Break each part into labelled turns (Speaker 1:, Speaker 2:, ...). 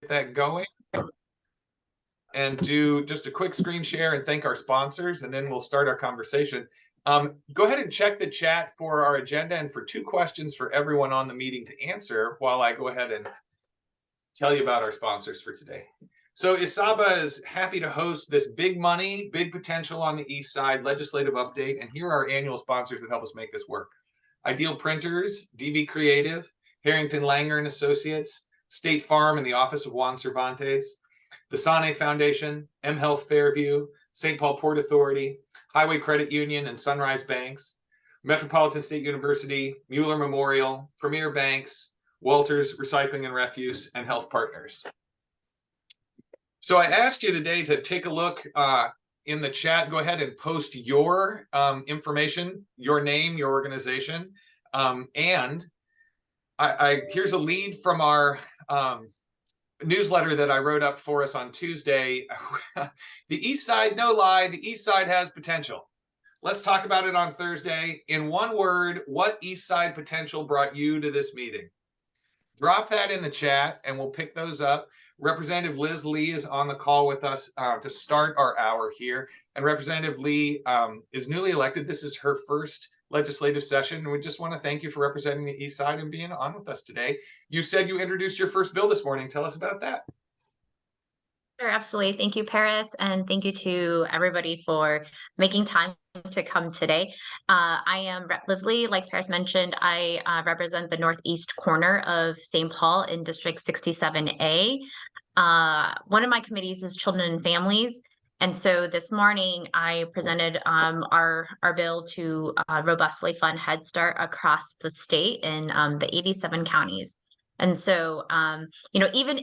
Speaker 1: that going and do just a quick screen share and thank our sponsors, and then we'll start our conversation. Go ahead and check the chat for our agenda and for 2 questions for everyone on the meeting to answer while I go ahead and tell you about our sponsors for today. So ISABA is happy to host this big money, big potential on the East Side legislative update, and here are our annual sponsors that help us make this work. Ideal Printers, DV Creative, Harrington Langer and Associates, State Farm and the Office of Juan Cervantes, the Sane Foundation, M Health Fairview, St. Paul Port Authority, Highway Credit Union and Sunrise Banks, Metropolitan State University, Mueller Memorial, Premier Banks, Walters Recycling and Refuse, and Health Partners. So I asked you today to take a look in the chat. Go ahead and post your information, your name, your organization, and here's a lead from our newsletter that I wrote up for us on Tuesday. The East Side, no lie, the East Side has potential. Let's talk about it on Thursday. In one word, what East Side potential brought you to this meeting? Drop that in the chat and we'll pick those up. Representative Liz Lee is on the call with us to start our hour here. And Representative Lee is newly elected. This is her first legislative session. And we just want to thank you for representing the East Side and being on with us today. You said you introduced your first bill this morning. Tell us about that.
Speaker 2: Sure, absolutely. Thank you, Paris, and thank you to everybody for making time to come today. I am Rep. Liz Lee. Like Paris mentioned, I represent the northeast corner of St. Paul in District 67A. One of my committees is Children and Families. And so this morning, I presented our bill to robustly fund Head Start across the state in the 87 counties. And so, even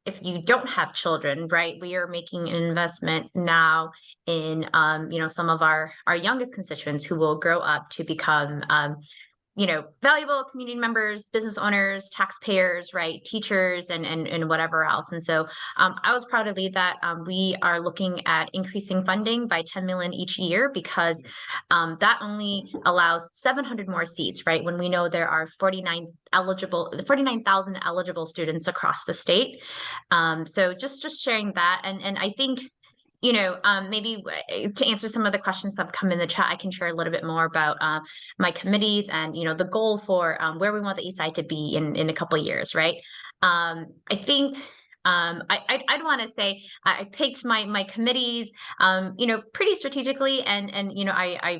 Speaker 2: if you don't have children, right, we are making an investment now in, some of our youngest constituents who will grow up to become, valuable community members, business owners, taxpayers, right, teachers, and whatever else. And so I was proud to lead that. We are looking at increasing funding by $10 million each year because that only allows 700 more seats, right, when we know there are 49,000 eligible students across the state. So just sharing that. And I think, maybe to answer some of the questions that have come in the chat, I can share a little bit more about my committees and, the goal for where we want the East Side to be in a couple of years, right? I think I'd want to say I picked my committees, pretty strategically, and I'm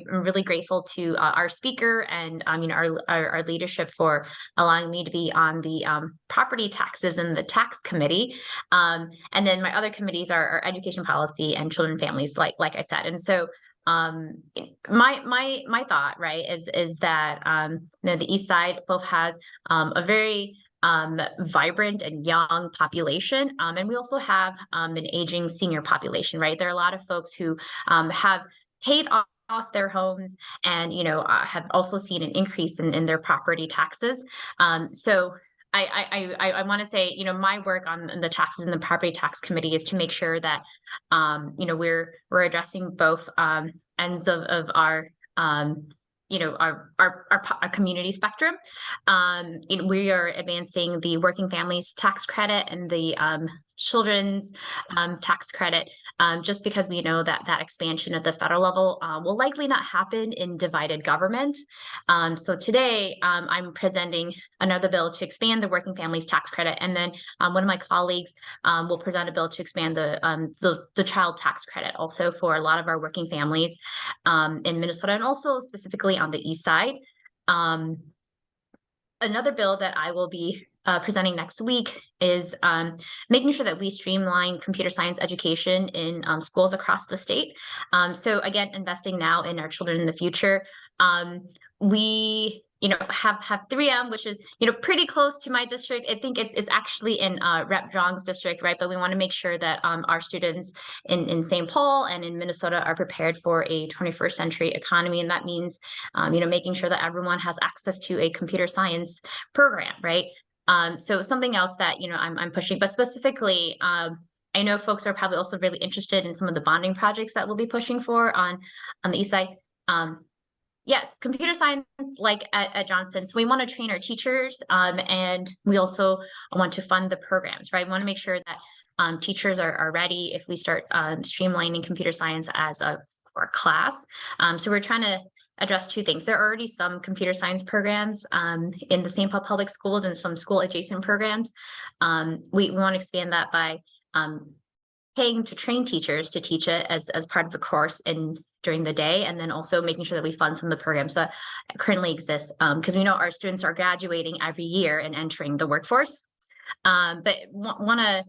Speaker 2: really grateful to our speaker and our leadership for allowing me to be on the property taxes and the tax committee, and then my other committees are education policy and children and families, like I said. And so my thought, right, is that the East Side both has a very vibrant and young population. And we also have an aging senior population, right? There are a lot of folks who have paid off their homes and, have also seen an increase in their property taxes. So I want to say, my work on the taxes and the property tax committee is to make sure that, we're addressing both ends of our our community spectrum. We are advancing the working families tax credit and the children's tax credit, just because we know that expansion at the federal level will likely not happen in divided government. So today I'm presenting another bill to expand the working families tax credit, and then one of my colleagues will present a bill to expand the child tax credit also for a lot of our working families in Minnesota, and also specifically on the East Side. Another bill that I will be presenting next week is making sure that we streamline computer science education in schools across the state. So again, investing now in our children in the future. We have 3M, which is pretty close to my district. I think it's actually in Rep. Zhang's district, right? But we want to make sure that our students in St. Paul and in Minnesota are prepared for a 21st century economy, and that means making sure that everyone has access to a computer science program, right? So something else that I'm pushing, but specifically, I know folks are probably also really interested in some of the bonding projects that we'll be pushing for on the East Side. Yes, computer science, like at Johnson. So we want to train our teachers, and we also want to fund the programs, right? We want to make sure that teachers are ready if we start streamlining computer science as a core class. So we're trying to address two things. There are already some computer science programs in the St. Paul Public Schools and some school adjacent programs. We want to expand that by paying to train teachers to teach it as part of the course and during the day, and then also making sure that we fund some of the programs that currently exist, because we know our students are graduating every year and entering the workforce. But want to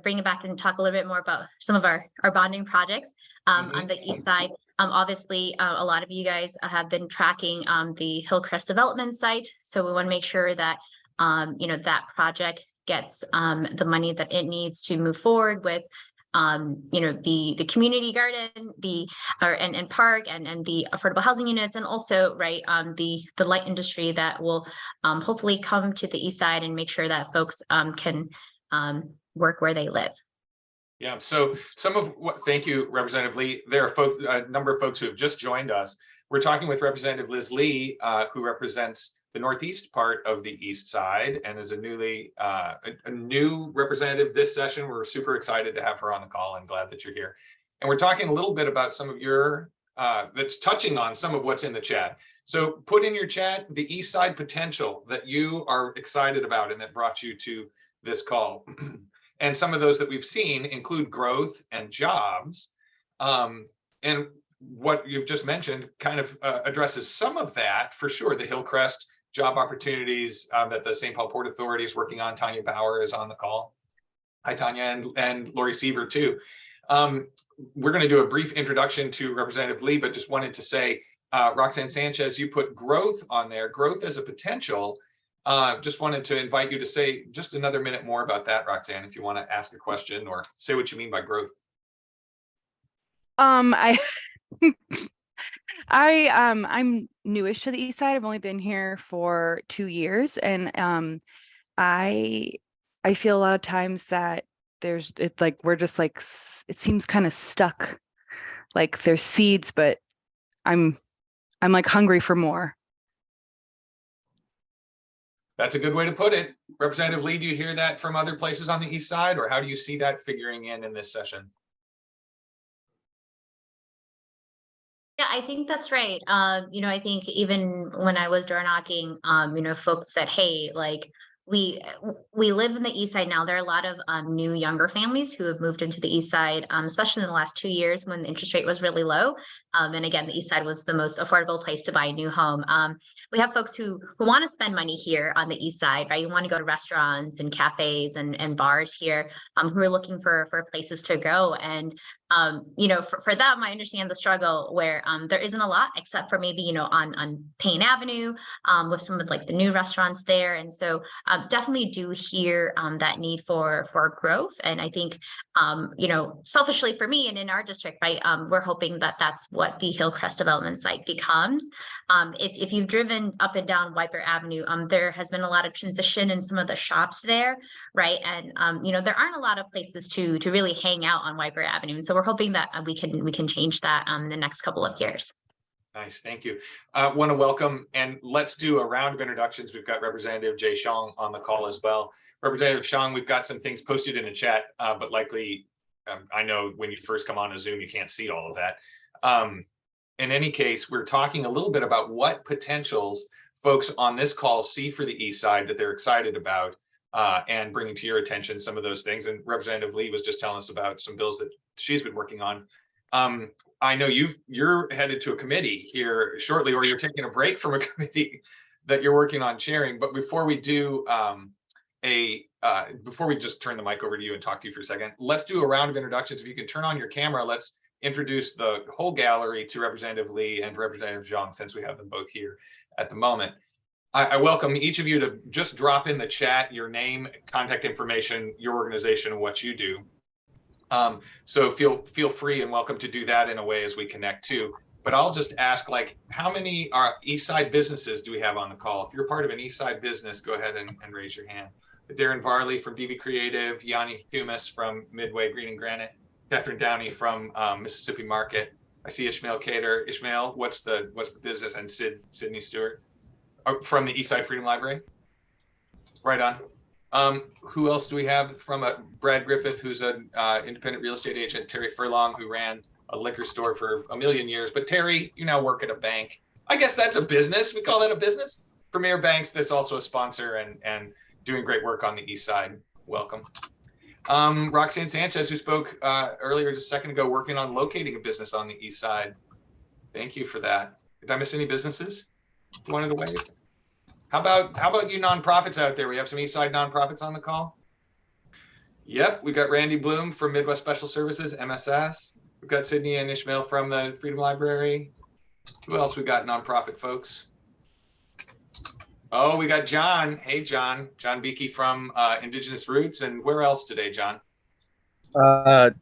Speaker 2: bring it back and talk a little bit more about some of our bonding projects on the east side. Obviously, a lot of you guys have been tracking the Hillcrest development site, so we want to make sure that that project gets the money that it needs to move forward with the community garden, and park and the affordable housing units, and also right the light industry that will hopefully come to the east side and make sure that folks can work where they live.
Speaker 1: Yeah, so thank you, Representative Lee. There are a number of folks who have just joined us. We're talking with Representative Liz Lee, who represents the northeast part of the east side and is a new representative this session. We're super excited to have her on the call and glad that you're here. And we're talking a little bit about some of your, that's touching on some of what's in the chat. So put in your chat the east side potential that you are excited about and that brought you to this call. And some of those that we've seen include growth and jobs. And what you've just mentioned kind of addresses some of that for sure. The Hillcrest job opportunities that the St. Paul Port Authority is working on. Tanya Bauer is on the call. Hi, Tanya, and Lori Seaver too. We're going to do a brief introduction to Representative Lee, but just wanted to say, Roxanne Sanchez, you put growth on there, growth as a potential. Just wanted to invite you to say just another minute more about that, Roxanne, if you want to ask a question or say what you mean by growth.
Speaker 3: I'm newish to the east side. I've only been here for 2 years, and I feel a lot of times that it's like we're just like, it seems kind of stuck. Like there's seeds, but I'm like hungry for more.
Speaker 1: That's a good way to put it. Representative Lee, do you hear that from other places on the east side, or how do you see that figuring in this session?
Speaker 2: Yeah, I think that's right. I think even when I was door knocking, folks said, hey, like we live in the east side now. There are a lot of new younger families who have moved into the east side, especially in the last 2 years when the interest rate was really low. And again, the east side was the most affordable place to buy a new home. We have folks who want to spend money here on the east side, right? You want to go to restaurants and cafes and bars here, who are looking for places to go. And for them, I understand the struggle where there isn't a lot except for maybe, on Payne Avenue with some of like the new restaurants there. And so definitely do hear that need for growth. And I think, selfishly for me and in our district, right, we're hoping that that's what the Hillcrest development site becomes. If you've driven up and down Wiper Avenue, there has been a lot of transition in some of the shops there, right? And, there aren't a lot of places to really hang out on Wiper Avenue. And so we're hoping that we can change that in the next couple of years.
Speaker 1: Nice, thank you. Want to welcome, and let's do a round of introductions. We've got Representative Jay Xiong on the call as well. Representative Xiong, we've got some things posted in the chat, but likely, I know when you first come on a Zoom, you can't see all of that. In any case, we're talking a little bit about what potentials folks on this call see for the east side that they're excited about, and bringing to your attention some of those things. And Representative Lee was just telling us about some bills that she's been working on. I know you're headed to a committee here shortly, or you're taking a break from a committee that you're working on chairing. But before we do before we just turn the mic over to you and talk to you for a second, let's do a round of introductions. If you can turn on your camera, let's introduce the whole gallery to Representative Lee and Representative Xiong, since we have them both here at the moment. I welcome each of you to just drop in the chat your name, contact information, your organization, and what you do. So feel free and welcome to do that in a way as we connect too. But I'll just ask, like, how many east side businesses do we have on the call? If you're part of an east side business, go ahead and raise your hand. Darren Varley from DB Creative, Yanni Humus from Midway Green and Granite, Catherine Downey from Mississippi Market, I see Ishmael Cater. Ishmael, what's the business? And Sydney Stewart from the Eastside Freedom Library. Right on. Who else do we have from Brad Griffith, who's an independent real estate agent, Terry Furlong, who ran a liquor store for a million years. But Terry, you now work at a bank. I guess that's a business. We call that a business. Premier Banks, that's also a sponsor and doing great work on the East Side. Welcome. Roxanne Sanchez, who spoke earlier just a second ago, working on locating a business on the East Side. Thank you for that. Did I miss any businesses you wanted to wave? How about you nonprofits out there? We have some East Side nonprofits on the call. Yep, we got Randy Bloom from Midwest Special Services, MSS. We've got Sydney and Ishmael from the Freedom Library. Who else we got nonprofit folks? Oh, we got John. Hey, John Beakey from Indigenous Roots. And where else today, John?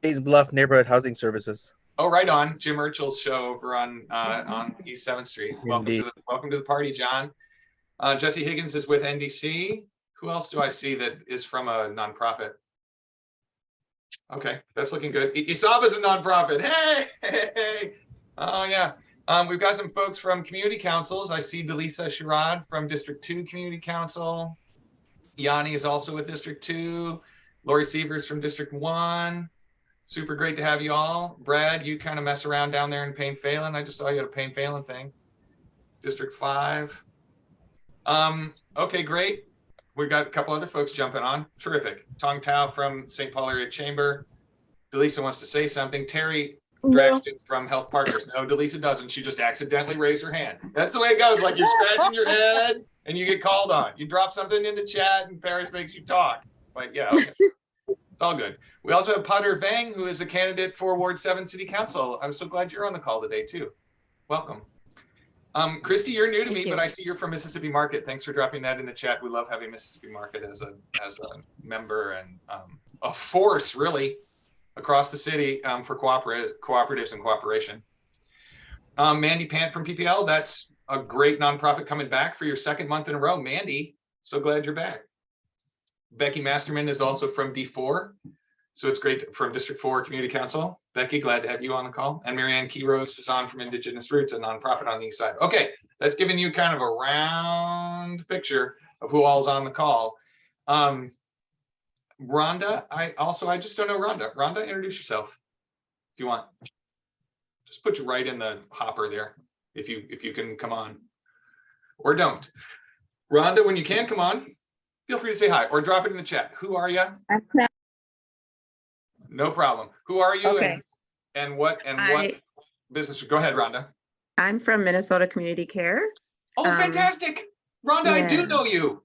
Speaker 4: Days Bluff Neighborhood Housing Services.
Speaker 1: Oh, right on. Jim Urchel's show over on East 7th Street. Welcome to the party, John. Jesse Higgins is with NDC. Who else do I see that is from a nonprofit? Okay, that's looking good. Isaba's a nonprofit. Hey. Oh, yeah. We've got some folks from community councils. I see Delisa Sherrod from District 2 Community Council. Yanni is also with District 2. Lori Sievers from District 1. Super great to have you all. Brad, you kind of mess around down there in Payne Phelan. I just saw you at a Payne Phelan thing. District 5. Okay, great. We've got a couple other folks jumping on. Terrific. Tong Tao from St. Paul Area Chamber. Delisa wants to say something. Terry Draxton from Health Partners. No, Delisa doesn't. She just accidentally raised her hand. That's the way it goes. Like you're scratching your head and you get called on. You drop something in the chat and Paris makes you talk. Like, yeah, okay. It's all good. We also have Potter Vang, who is a candidate for Ward 7 City Council. I'm so glad you're on the call today, too. Welcome. Christy, you're new to me, but I see you're from Mississippi Market. Thanks for dropping that in the chat. We love having Mississippi Market as a member and a force, really, across the city for cooperatives and cooperation. Mandy Pant from PPL, that's a great nonprofit coming back for your second month in a row. Mandy, so glad you're back. Becky Masterman is also from D4. So it's great from District 4 Community Council. Becky, glad to have you on the call. And Marianne Keyros is on from Indigenous Roots, a nonprofit on the East Side. Okay, that's giving you kind of a round picture of who all's on the call. Rhonda, I just don't know Rhonda. Rhonda, introduce yourself if you want. Just put you right in the hopper there if you can come on. Or don't. Rhonda, when you can come on, feel free to say hi or drop it in the chat. Who are you? No problem. Who are you?
Speaker 5: Okay.
Speaker 1: And what business? Go ahead, Rhonda.
Speaker 5: I'm from Minnesota Community Care.
Speaker 1: Oh, fantastic. Rhonda, yeah. I do know you.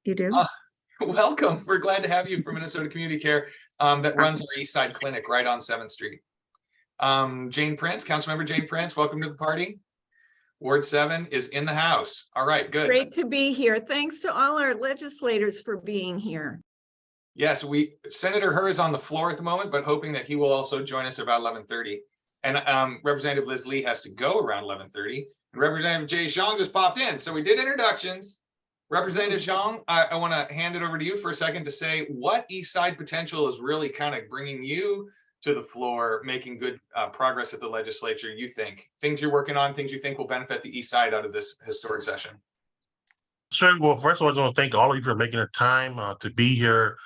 Speaker 5: You do?
Speaker 1: Welcome. We're glad to have you from Minnesota Community Care that runs our East Side Clinic right on 7th Street. Jane Prince, Councilmember Jane Prince, welcome to the party. Ward 7 is in the house. All right, good.
Speaker 6: Great to be here. Thanks to all our legislators for being here.
Speaker 1: Yes, Senator Herr is on the floor at the moment, but hoping that he will also join us about 11:30. And Representative Liz Lee has to go around 11:30. And Representative Jay Zhang just popped in. So we did introductions. Representative Zhang, I want to hand it over to you for a second to say what East Side potential is really kind of bringing you to the floor, making good progress at the legislature, you think. Things you're working on, things you think will benefit the East Side out of this historic session.
Speaker 7: Sure. Well, first of all, I want to thank all of you for making the time to be here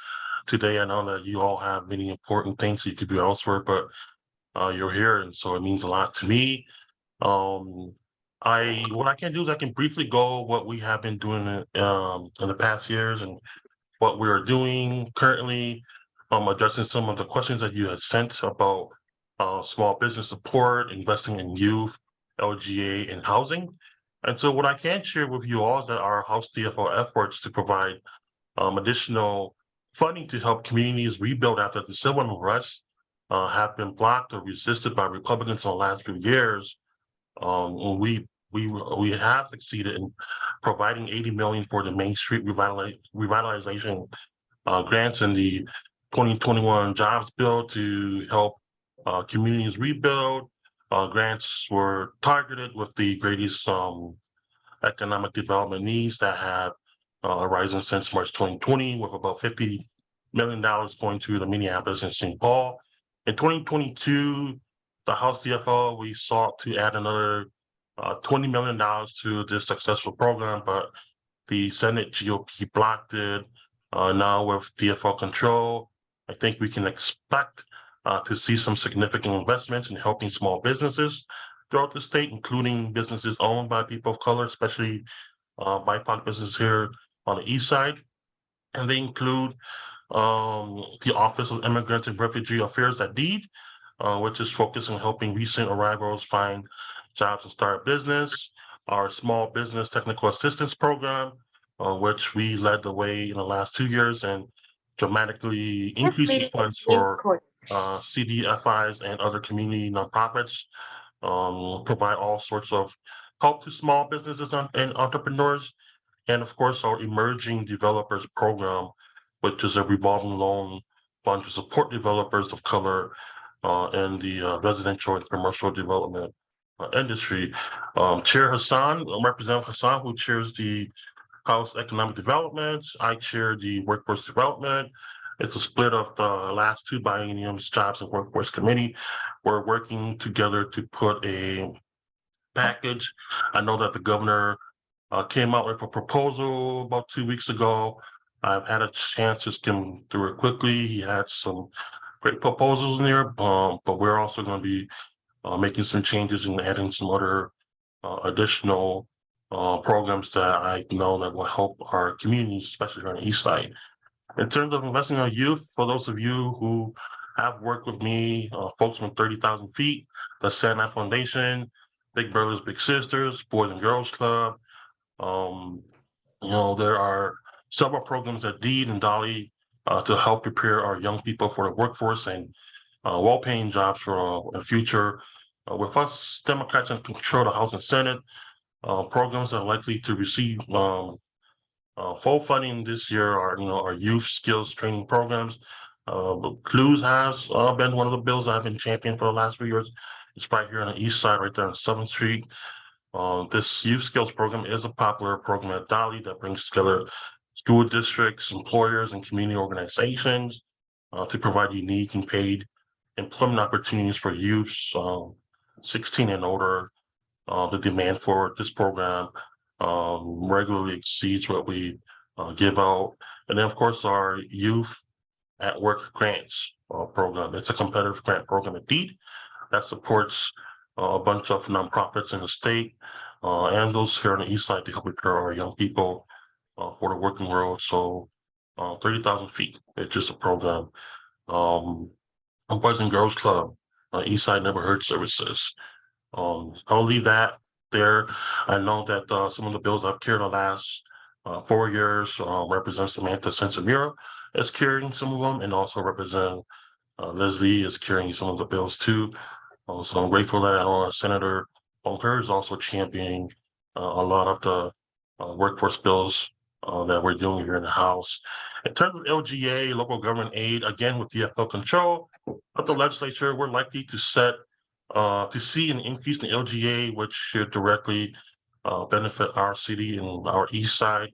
Speaker 7: today. I know that you all have many important things you could do elsewhere, but you're here, and so it means a lot to me. What I can do is I can briefly go what we have been doing in the past years and what we're doing currently, addressing some of the questions that you had sent about small business support, investing in youth, LGA, and housing. And so what I can share with you all is that our House DFO efforts to provide additional funding to help communities rebuild after the civil unrest have been blocked or resisted by Republicans in the last few years. We have succeeded in providing $80 million for the Main Street revitalization grants in the 2021 jobs bill to help communities rebuild. Grants were targeted with the greatest economic development needs that have arisen since March 2020, with about $50 million going to the Minneapolis and St. Paul. In 2022, the House CFO, we sought to add another $20 million to this successful program, but the Senate GOP blocked it. Now with DFO control, I think we can expect to see some significant investments in helping small businesses throughout the state, including businesses owned by people of color, especially BIPOC businesses here on the east side. And they include the Office of Immigrant and Refugee Affairs at DEED, which is focused on helping recent arrivals find jobs and start business. Our Small Business Technical Assistance Program, which we led the way in the last 2 years and dramatically increasing funds for CDFIs and other community nonprofits, provide all sorts of help to small businesses and entrepreneurs. And of course, our Emerging Developers Program, which is a revolving loan fund to support developers of color in the residential and commercial development industry. Chair Hassan, Representative Hassan, who chairs the House Economic Development, I chair the Workforce Development. It's a split of the last 2 bienniums, Jobs and Workforce Committee. We're working together to put a package. I know that the governor came out with a proposal about 2 weeks ago. I've had a chance to skim through it quickly. He had some great proposals in there, but we're also going to be making some changes and adding some other additional programs that I know that will help our communities, especially here on the east side. In terms of investing in youth, for those of you who have worked with me, folks from 30,000 Feet, the Sandman Foundation, Big Brothers Big Sisters, Boys and Girls Club, there are several programs at DEED and Dolly to help prepare our young people for the workforce and well-paying jobs for the future. With us Democrats in control of the House and Senate, programs that are likely to receive full funding this year are, our youth skills training programs. CLUES has been one of the bills I've been championing for the last few years. It's right here on the east side, right there on 7th Street. This youth skills program is a popular program at Dolly that brings together school districts, employers, and community organizations to provide unique and paid employment opportunities for youths 16 and older. The demand for this program regularly exceeds what we give out. And then, of course, our Youth at Work Grants program. It's a competitive grant program at DEED that supports a bunch of nonprofits in the state and those here on the east side to help prepare our young people for the working world. So 30,000 Feet, it's just a program. Boys and Girls Club, East Side Neighborhood Services. I'll leave that there. I know that some of the bills I've carried the last 4 years represent Samantha Sensamira is carrying some of them, and also represent Leslie is carrying some of the bills too. So I'm grateful that our Senator Bunker is also championing a lot of the workforce bills that we're doing here in the House. In terms of LGA, local government aid, again with DFL control, but the legislature, we're likely to see an increase in LGA, which should directly benefit our city and our east side.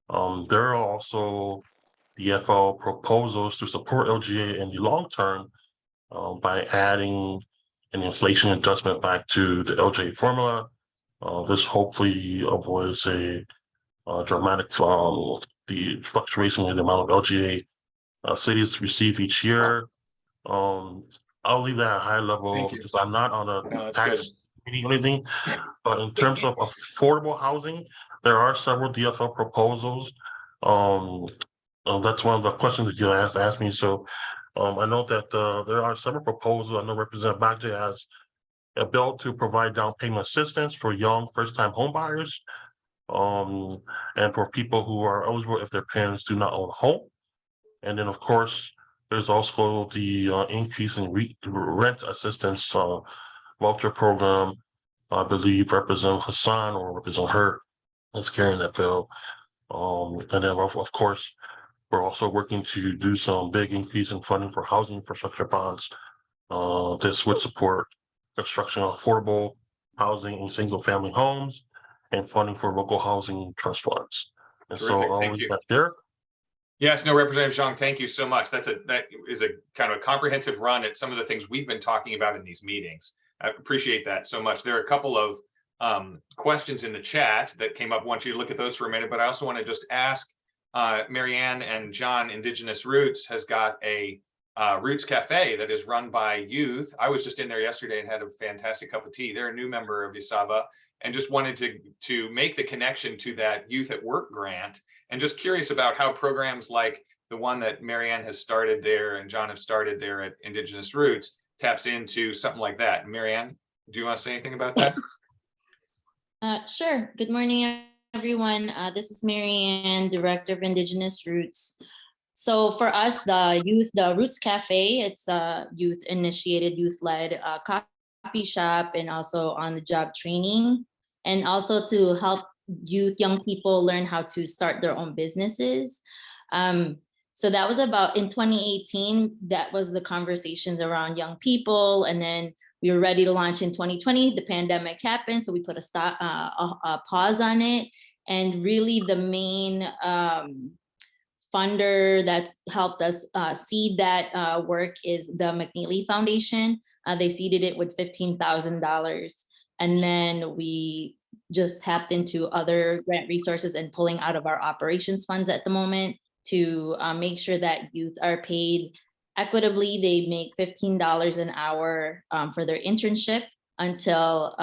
Speaker 7: There are also DFL proposals to support LGA in the long term by adding an inflation adjustment back to the LGA formula. This hopefully avoids a dramatic the fluctuation in the amount of LGA cities receive each year. I'll leave that at a high level
Speaker 1: Thank you.
Speaker 7: because I'm not on
Speaker 1: No,
Speaker 7: a
Speaker 1: that's
Speaker 7: tax committee or anything. But in terms of affordable housing, there are several DFL proposals. That's one of the questions that you asked me. So I know that there are several proposals. I know Representative Bagje has a bill to provide down payment assistance for young first-time home buyers, and for people who are eligible if their parents do not own a home. And then, of course, there's also the increase in rent assistance voucher program. I believe Representative Hassan or Representative Hurt is carrying that bill. And then, of course, we're also working to do some big increase in funding for housing infrastructure bonds. This would support construction of affordable housing in single-family homes and funding for local housing trust funds. And
Speaker 1: Terrific.
Speaker 7: so I'll
Speaker 1: Thank
Speaker 7: leave
Speaker 1: you.
Speaker 7: that there.
Speaker 1: Yes, no, Representative Zhang, thank you so much. That is a kind of a comprehensive run at some of the things we've been talking about in these meetings. I appreciate that so much. There are a couple of questions in the chat that came up. I want you to look at those for a minute, but I also want to just ask Marianne and John, Indigenous Roots has got a Roots Cafe that is run by youth. I was just in there yesterday and had a fantastic cup of tea. They're a new member of ISABA and just wanted to make the connection to that Youth at Work grant. And just curious about how programs like the one that Marianne has started there and John have started there at Indigenous Roots taps into something like that. Marianne, do you want to say anything about that?
Speaker 8: Sure. Good morning, everyone. This is Marianne, Director of Indigenous Roots. So for us, the Roots Cafe, it's a youth-initiated, youth-led coffee shop and also on-the-job training, and also to help young people learn how to start their own businesses. So that was about in 2018, that was the conversations around young people. And then we were ready to launch in 2020, the pandemic happened. So we put a pause on it. And really the main funder that's helped us seed that work is the McNeely Foundation. They seeded it with $15,000. And then we just tapped into other grant resources and pulling out of our operations funds at the moment to make sure that youth are paid equitably. They make $15 an hour for their internship until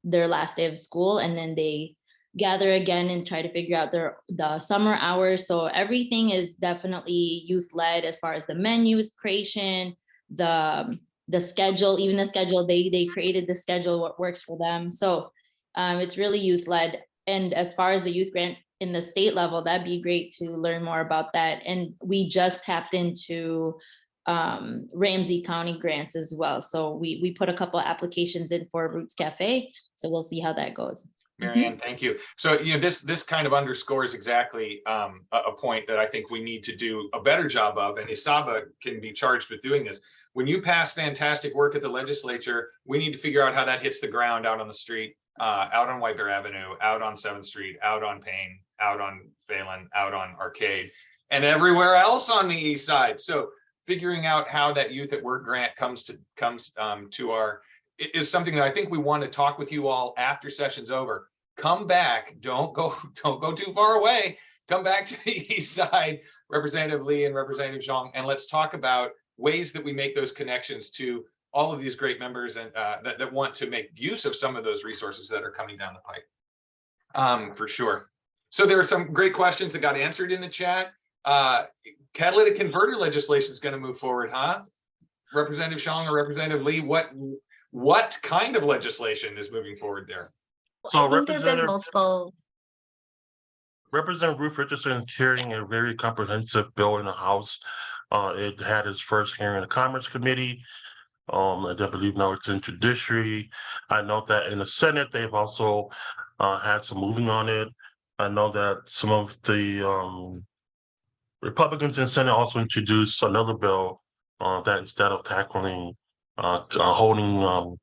Speaker 8: their last day of school. And then they gather again and try to figure out the summer hours. So everything is definitely youth-led as far as the menus creation, the schedule, even the schedule, they created the schedule, what works for them. So it's really youth-led. And as far as the youth grant in the state level, that'd be great to learn more about that. And we just tapped into Ramsey County grants as well. So we put a couple of applications in for Roots Cafe. So we'll see how that goes.
Speaker 1: Marianne, thank you. So, this kind of underscores exactly a point that I think we need to do a better job of, and ISABA can be charged with doing this. When you pass fantastic work at the legislature, we need to figure out how that hits the ground out on the street, out on White Bear Avenue, out on 7th Street, out on Payne, out on Phelan, out on Arcade, and everywhere else on the east side. So figuring out how that Youth at Work grant comes to our, is something that I think we want to talk with you all after session's over. Come back, don't go too far away. Come back to the east side, Representative Lee and Representative Zhang, and let's talk about ways that we make those connections to all of these great members and that want to make use of some of those resources that are coming down the pipe, for sure. So there are some great questions that got answered in the chat. Catalytic converter legislation is going to move forward, huh? Representative Zhang or Representative Lee, what kind of legislation is moving forward there?
Speaker 7: So
Speaker 2: I think there have been multiple.
Speaker 7: Representative Ruth Richardson is carrying a very comprehensive bill in the House. It had its first hearing in the Commerce Committee. I believe now it's in Judiciary. I know that in the Senate, they've also had some moving on it. I know that some of the Republicans in the Senate also introduced another bill that instead of tackling holding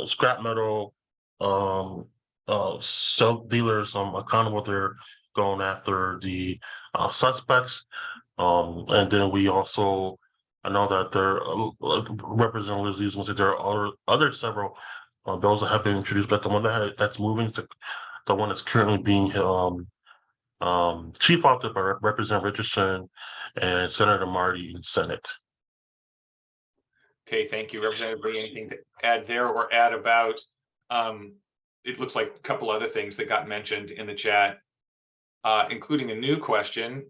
Speaker 7: scrap metal sell dealers accountable, they're going after the suspects. And then we also, I know that there Representative Lee's going to say there are other several bills that have been introduced, but the one that's moving to the one that's currently being chief authored by Representative Richardson and Senator Marty in the Senate.
Speaker 1: Okay, thank you, Representative Lee. Anything to add there or add about? It looks like a couple other things that got mentioned in the chat, including a new question.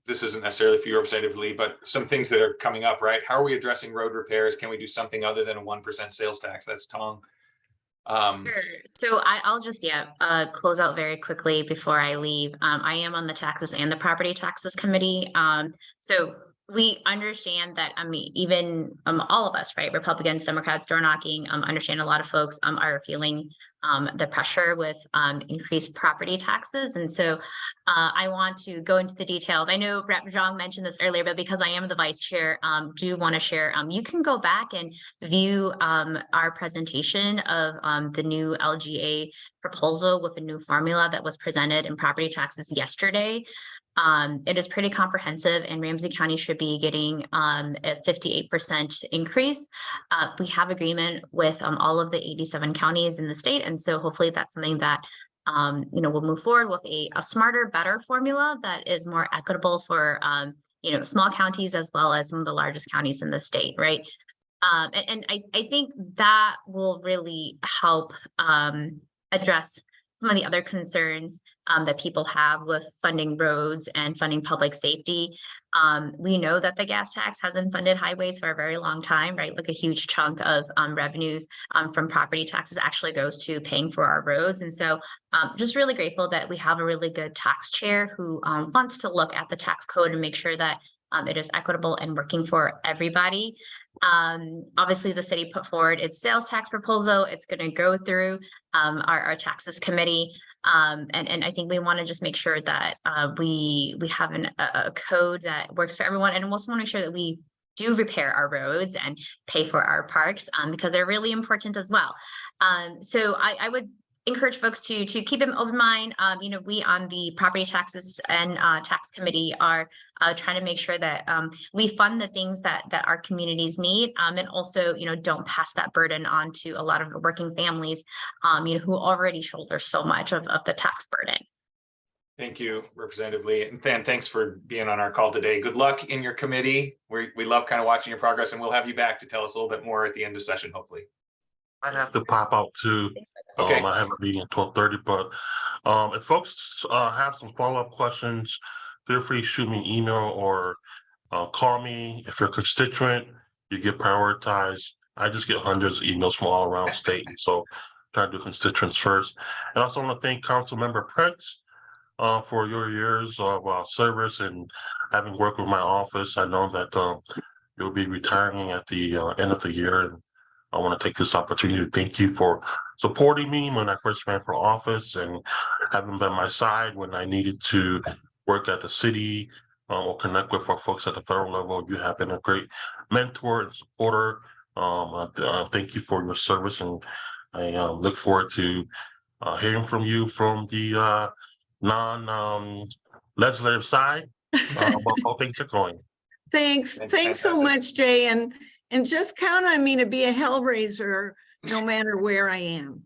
Speaker 1: This isn't necessarily for you, Representative Lee, but some things that are coming up, right? How are we addressing road repairs? Can we do something other than a 1% sales tax? That's Tong.
Speaker 2: Sure. So I'll just close out very quickly before I leave. I am on the taxes and the property taxes committee. So we understand that, I mean, even all of us, right, Republicans, Democrats, door knocking, understand a lot of folks are feeling the pressure with increased property taxes. And so I want to go into the details. I know Rep. Zhang mentioned this earlier, but because I am the vice chair, do want to share, you can go back and view our presentation of the new LGA proposal with a new formula that was presented in property taxes yesterday. It is pretty comprehensive, and Ramsey County should be getting a 58% increase. We have agreement with all of the 87 counties in the state, and so hopefully that's something that we'll move forward with a smarter, better formula that is more equitable for small counties as well as some of the largest counties in the state, right? And I think that will really help address some of the other concerns that people have with funding roads and funding public safety. We know that the gas tax hasn't funded highways for a very long time, right? Like a huge chunk of revenues from property taxes actually goes to paying for our roads. And so just really grateful that we have a really good tax chair who wants to look at the tax code and make sure that it is equitable and working for everybody. Obviously the city put forward its sales tax proposal. It's going to go through our taxes committee. And I think we want to just make sure that we have a code that works for everyone. And we also want to make sure that we do repair our roads and pay for our parks because they're really important as well. So I would encourage folks to keep an open mind. We on the property taxes and tax committee are trying to make sure that we fund the things that our communities need, and also don't pass that burden on to a lot of the working families who already shoulder so much of the tax burden.
Speaker 1: Thank you, Representative Lee, and thanks for being on our call today. Good luck in your committee. We love kind of watching your progress, and we'll have you back to tell us a little bit more at the end of session, hopefully.
Speaker 7: I have to pop out too.
Speaker 1: Okay.
Speaker 7: I have a meeting at 12:30, but if folks have some follow-up questions, feel free to shoot me an email or call me. If you're a constituent, you get prioritized. I just get hundreds of emails from all around the state, so try to do constituents first. And I also want to thank Councilmember Prince for your years of service and having worked with my office. I know that you'll be retiring at the end of the year, and I want to take this opportunity to thank you for supporting me when I first ran for office and having been my side when I needed to work at the city or connect with our folks at the federal level. You have been a great mentor and supporter. Thank you for your service, and I look forward to hearing from you from the non-legislative side about how things are going.
Speaker 6: Thanks so much, Jay. And just count on me to be a hellraiser no matter where I am.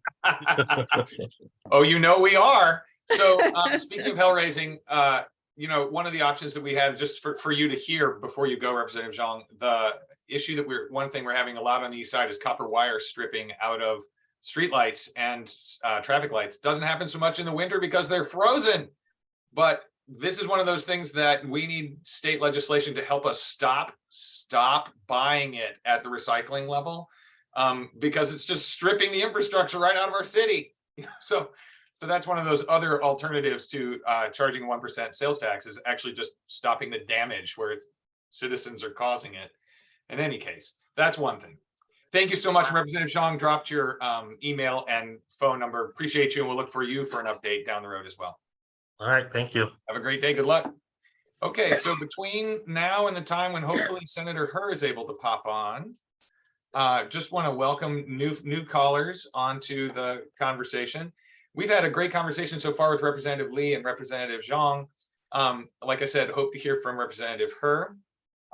Speaker 1: Oh, we are. So speaking of hell raising, one of the options that we had just for you to hear before you go, Representative Zhang, the issue that one thing we're having a lot on the east side is copper wire stripping out of streetlights and traffic lights. Doesn't happen so much in the winter because they're frozen, but this is one of those things that we need state legislation to help us stop buying it at the recycling level, because it's just stripping the infrastructure right out of our city. So that's one of those other alternatives to charging 1% sales tax, is actually just stopping the damage where citizens are causing it. In any case, that's one thing. Thank you so much. Representative Zhang dropped your email and phone number. Appreciate you, and we'll look for you for an update down the road as well.
Speaker 7: All right, thank you.
Speaker 1: Have a great day. Good luck. Okay, so between now and the time when hopefully Senator Hur is able to pop on, just want to welcome new callers onto the conversation. We've had a great conversation so far with Representative Lee and Representative Zhang. Like I said, hope to hear from Representative Hur.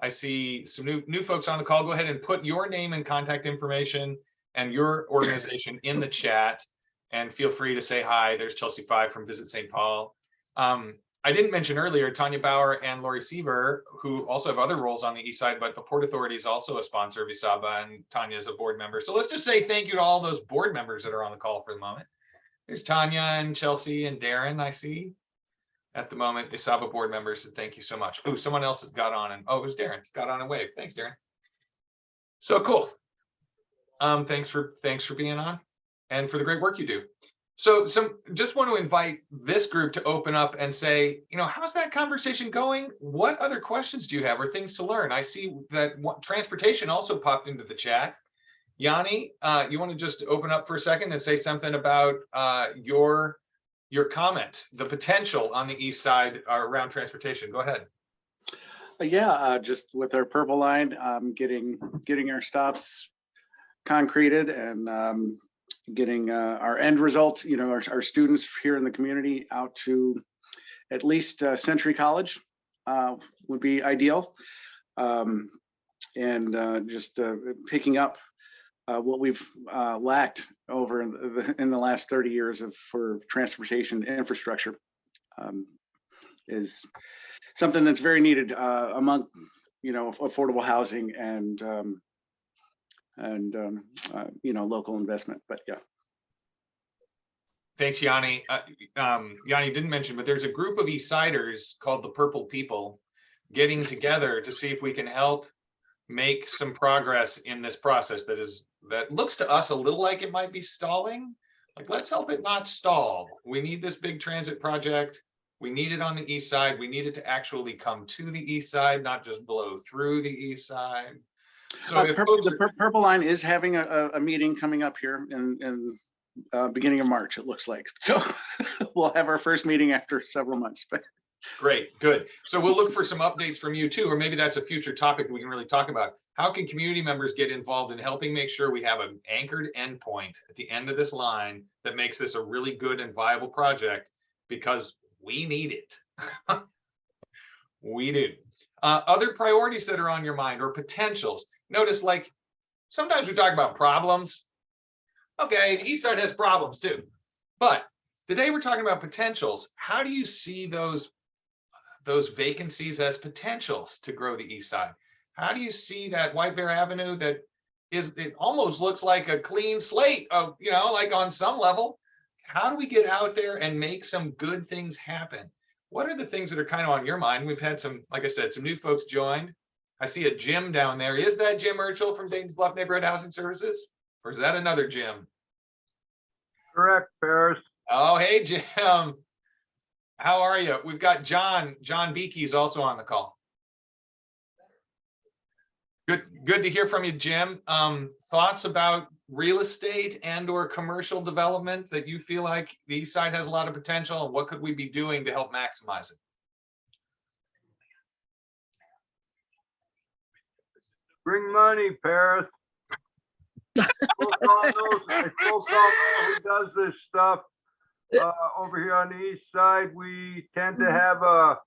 Speaker 1: I see some new folks on the call. Go ahead and put your name and contact information and your organization in the chat, and feel free to say hi. There's Chelsea 5 from Visit St. Paul. I didn't mention earlier, Tanya Bauer and Lori Siever, who also have other roles on the east side, but the Port Authority is also a sponsor of ISABA, and Tanya is a board member. So let's just say thank you to all those board members that are on the call for the moment. There's Tanya and Chelsea and Darren, I see at the moment, ISABA board members. So thank you so much. Oh, someone else got on, and it was Darren, got on and waved. Thanks, Darren. So cool. Thanks for being on and for the great work you do. So just want to invite this group to open up and say, how's that conversation going? What other questions do you have or things to learn? I see that transportation also popped into the chat. Yanni, you want to just open up for a second and say something about your comment, the potential on the east side around transportation? Go ahead.
Speaker 9: Yeah, just with our purple line, getting our stops concreted and getting our end result, our students here in the community out to at least Century College would be ideal. And just picking up what we've lacked over in the last 30 years for transportation infrastructure is something that's very needed among, affordable housing and local investment. But yeah.
Speaker 1: Thanks, Yanni. Yanni didn't mention, but there's a group of Eastsiders called the Purple People getting together to see if we can help make some progress in this process that looks to us a little like it might be stalling. Like, let's help it not stall. We need this big transit project. We need it on the east side. We need it to actually come to the east side, not just blow through the east side. So
Speaker 9: the Purple Line is having a meeting coming up here in beginning of March, it looks like. So we'll have our first meeting after several months. But
Speaker 1: great, good. So we'll look for some updates from you too, or maybe that's a future topic we can really talk about. How can community members get involved in helping make sure we have an anchored endpoint at the end of this line that makes this a really good and viable project, because we need it. We do. Other priorities that are on your mind or potentials. Notice, like, sometimes we talk about problems. Okay, the east side has problems too. But today we're talking about potentials. How do you see those vacancies as potentials to grow the east side? How do you see that White Bear Avenue it almost looks like a clean slate of, like on some level? How do we get out there and make some good things happen? What are the things that are kind of on your mind? We've had some, like I said, some new folks joined. I see a Jim down there. Is that Jim Urchel from Dayton's Bluff Neighborhood Housing Services? Or is that another Jim?
Speaker 10: Correct, Paris.
Speaker 1: Oh, hey, Jim. How are you? We've got John Beakey's also on the call. Good to hear from you, Jim. Thoughts about real estate and or commercial development that you feel like the east side has a lot of potential, and what could we be doing to help maximize it?
Speaker 10: Bring money, Paris. Folks all know who does this stuff. Over here on the east side, we tend to have a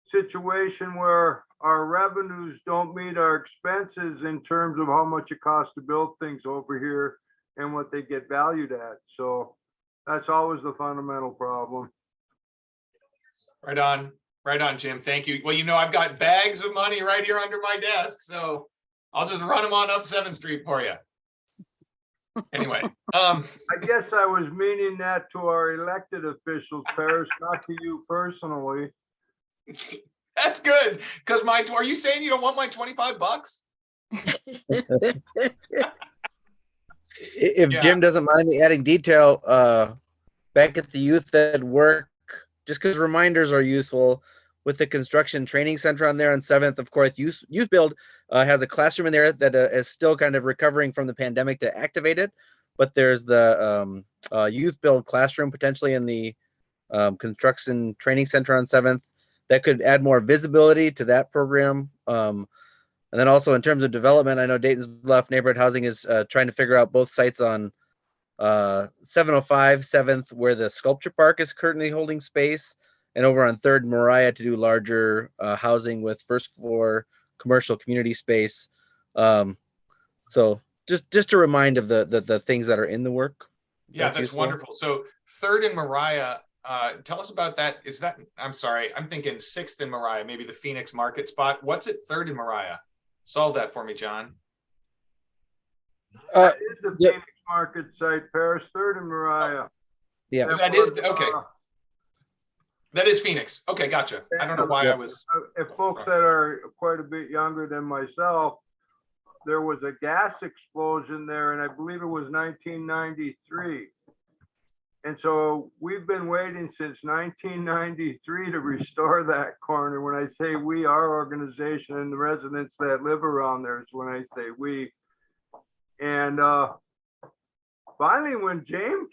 Speaker 10: situation where our revenues don't meet our expenses in terms of how much it costs to build things over here and what they get valued at. So that's always the fundamental problem.
Speaker 1: Right on, Jim. Thank you. Well, I've got bags of money right here under my desk, so I'll just run them on up 7th Street for you. Anyway,
Speaker 10: I guess I was meaning that to our elected officials, Paris, not to you personally.
Speaker 1: That's good, because are you saying you don't want my $25?
Speaker 4: If Jim doesn't mind me adding detail, back at the youth ed work, just because reminders are useful, with the construction training center on there on 7th, of course, youth build has a classroom in there that is still kind of recovering from the pandemic to activate it. But there's the youth build classroom potentially in the construction training center on 7th that could add more visibility to that program. And then also in terms of development, I know Dayton's Bluff Neighborhood Housing is trying to figure out both sites on 705 7th, where the sculpture park is currently holding space, and over on 3rd Mariah to do larger housing with first floor commercial community space. So just to remind of the things that are in the work.
Speaker 1: Yeah, that's wonderful. So 3rd and Mariah, tell us about that. I'm sorry, I'm thinking 6th and Mariah, maybe the Phoenix Market spot. What's at 3rd and Mariah? Solve that for me, John.
Speaker 10: That is the Phoenix Market site, Paris, 3rd and Mariah.
Speaker 4: Yeah,
Speaker 1: that is okay. That is Phoenix. Okay, gotcha. I don't know why I was.
Speaker 10: If folks that are quite a bit younger than myself, there was a gas explosion there, and I believe it was 1993. And so we've been waiting since 1993 to restore that corner. When I say we, our organization and the residents that live around there is when I say we. And finally, when Jane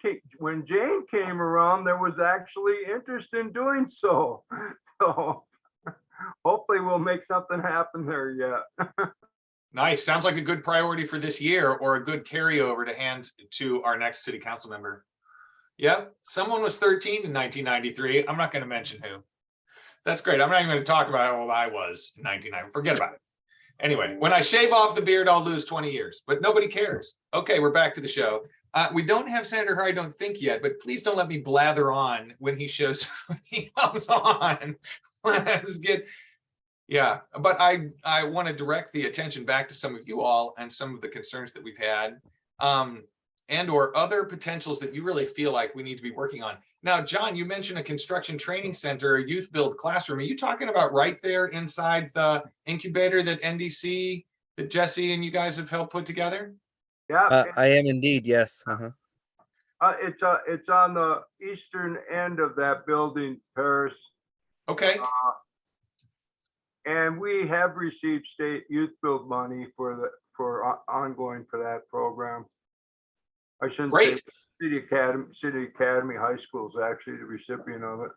Speaker 10: came around, there was actually interest in doing so. So hopefully we'll make something happen there yet.
Speaker 1: Nice. Sounds like a good priority for this year, or a good carryover to hand to our next city council member. Yep. Someone was 13 in 1993. I'm not going to mention who. That's great. I'm not even going to talk about how old I was in 1990. Forget about it. Anyway, when I shave off the beard, I'll lose 20 years, but nobody cares. Okay, we're back to the show. We don't have Senator Hur, I don't think yet, but please don't let me blather on when he comes on. Let's get, yeah. But I want to direct the attention back to some of you all and some of the concerns that we've had, and or other potentials that you really feel like we need to be working on. Now, John, you mentioned a construction training center, a youth build classroom. Are you talking about right there inside the incubator that NDC, that Jesse and you guys have helped put together?
Speaker 10: Yeah,
Speaker 4: I am indeed, yes. Uh-huh.
Speaker 10: it's on the eastern end of that building, Paris.
Speaker 1: Okay,
Speaker 10: And we have received state youth build money for ongoing for that program. I shouldn't say
Speaker 1: great.
Speaker 10: City Academy High School is actually the recipient of it.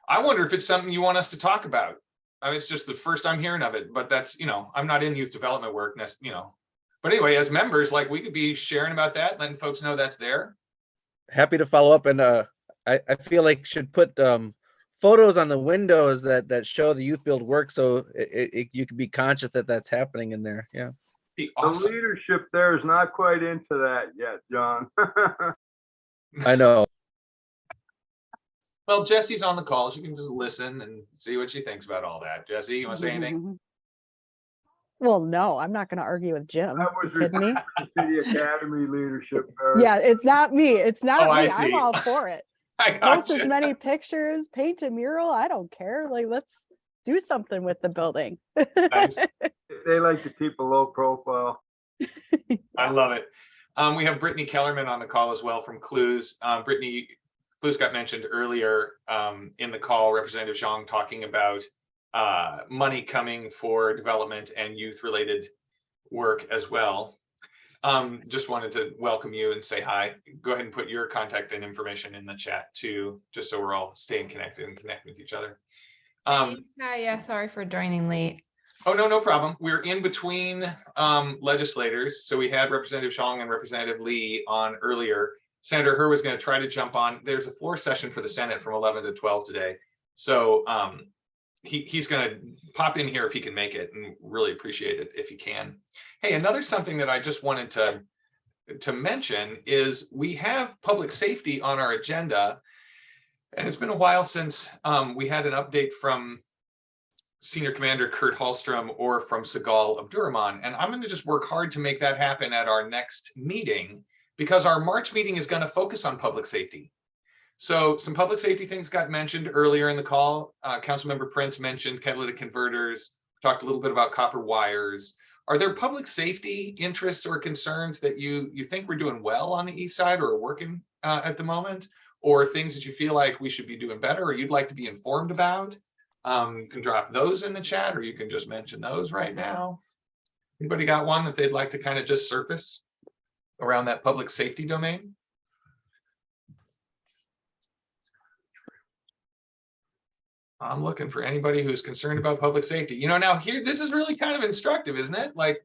Speaker 1: I wonder if it's something you want us to talk about. I mean, it's just the first I'm hearing of it, but that's, I'm not in youth development work, But anyway, as members, like we could be sharing about that, letting folks know that's there.
Speaker 4: Happy to follow up, and I feel like should put photos on the windows that show the youth build work, so you can be conscious that that's happening in there. Yeah.
Speaker 1: Be
Speaker 10: The
Speaker 1: awesome.
Speaker 10: leadership there is not quite into that yet, John.
Speaker 4: I know.
Speaker 1: Well, Jesse's on the call. She can just listen and see what she thinks about all that. Jesse, you want to say anything?
Speaker 11: Well, no, I'm not going to argue with Jim.
Speaker 10: That was
Speaker 11: Kidding me?
Speaker 10: the City Academy leadership. Paris.
Speaker 11: Yeah, it's not me. It's not
Speaker 1: Oh, I
Speaker 11: me.
Speaker 1: see.
Speaker 11: I'm all for it.
Speaker 1: I
Speaker 11: Post
Speaker 1: got
Speaker 11: as many pictures, paint a mural. I don't care. Like, let's do something with the building.
Speaker 1: Nice.
Speaker 10: They like to keep a low profile.
Speaker 1: I love it. We have Brittany Kellerman on the call as well from Clues. Brittany, Clues got mentioned earlier in the call. Representative Zhang talking about money coming for development and youth-related work as well. Just wanted to welcome you and say hi. Go ahead and put your contact and information in the chat too, just so we're all staying connected and connecting with each other.
Speaker 12: Hi, yeah, sorry for joining late.
Speaker 1: Oh, no problem. We're in between legislators. So we had Representative Zhang and Representative Lee on earlier. Senator Hur was going to try to jump on. There's a floor session for the Senate from 11 to 12 today. So he's going to pop in here if he can make it, and really appreciate it if he can. Hey, another something that I just wanted to mention is we have public safety on our agenda. And it's been a while since we had an update from Senior Commander Kurt Hallstrom or from Segal Abdurrahman. And I'm going to just work hard to make that happen at our next meeting, because our March meeting is going to focus on public safety. So some public safety things got mentioned earlier in the call. Councilmember Prince mentioned catalytic converters, talked a little bit about copper wires. Are there public safety interests or concerns that you think we're doing well on the east side or are working at the moment, or things that you feel like we should be doing better or you'd like to be informed about? You can drop those in the chat, or you can just mention those right now. Anybody got one that they'd like to kind of just surface around that public safety domain? I'm looking for anybody who's concerned about public safety. Now here, this is really kind of instructive, isn't it? Like,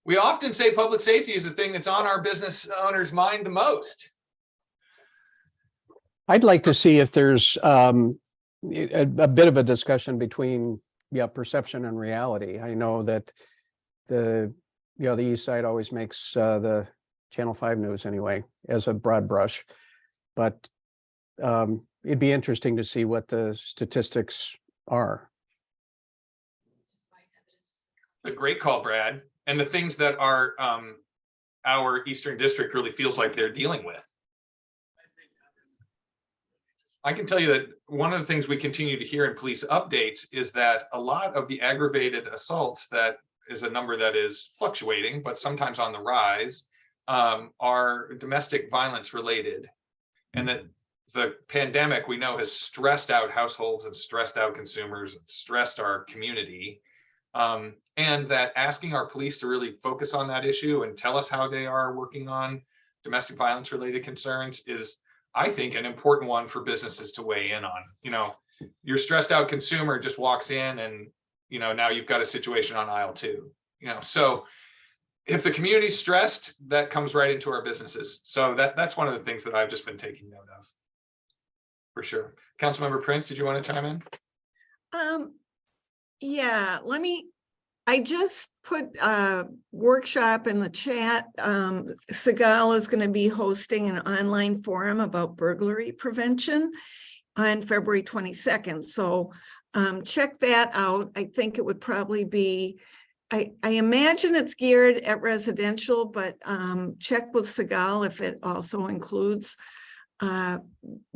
Speaker 1: we often say public safety is the thing that's on our business owners' mind the most.
Speaker 13: I'd like to see if there's a bit of a discussion between perception and reality. I know that the east side always makes the Channel 5 news anyway, as a broad brush, but it'd be interesting to see what the statistics are.
Speaker 1: A great call, Brad. And the things that our Eastern District really feels like they're dealing with. I can tell you that one of the things we continue to hear in police updates is that a lot of the aggravated assaults, that is a number that is fluctuating, but sometimes on the rise, are domestic violence related. And that the pandemic, we know, has stressed out households and stressed out consumers, stressed our community. And that asking our police to really focus on that issue and tell us how they are working on domestic violence related concerns is, I think, an important one for businesses to weigh in on. Your stressed out consumer just walks in and, now you've got a situation on aisle 2, so if the community's stressed, that comes right into our businesses. So that's one of the things that I've just been taking note of. For sure. Councilmember Prince, did you want to chime in?
Speaker 6: Yeah, I just put a workshop in the chat. Segal is going to be hosting an online forum about burglary prevention on February 22nd. So check that out. I think it would probably be, I imagine it's geared at residential, but check with Segal if it also includes